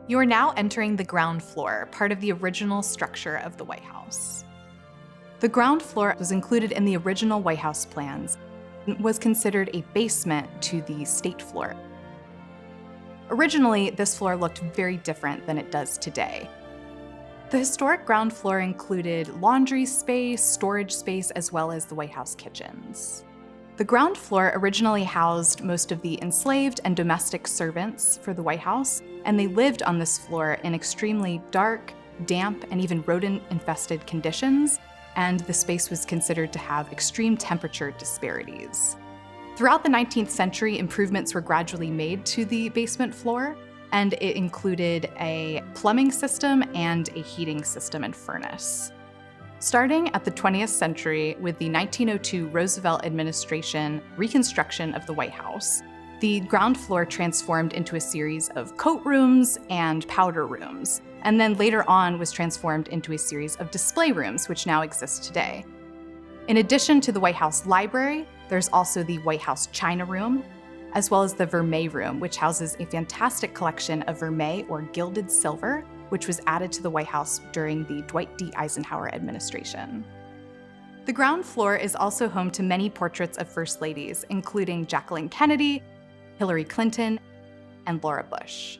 You are now entering the ground floor, part of the original structure of the White House. The ground floor was included in the original White House plans and was considered a basement to the state floor. Originally, this floor looked very different than it does today. The historic ground floor included laundry space, storage space, as well as the White House kitchens. The ground floor originally housed most of the enslaved and domestic servants for the White House, and they lived on this floor in extremely dark, damp, and even rodent-infested conditions, and the space was considered to have extreme temperature disparities. Throughout the 19th century, improvements were gradually made to the basement floor, and it included a plumbing system and a heating system and furnace. Starting at the 20th century with the 1902 Roosevelt administration reconstruction of the White House, the ground floor transformed into a series of coat rooms and powder rooms, and then later on was transformed into a series of display rooms, which now exist today. In addition to the White House Library, there's also the White House China Room, as well as the Vermeil Room, which houses a fantastic collection of vermeil or gilded silver, which was added to the White House during the Dwight D. Eisenhower administration. The ground floor is also home to many portraits of First Ladies, including Jacqueline Kennedy, Hillary Clinton, and Laura Bush.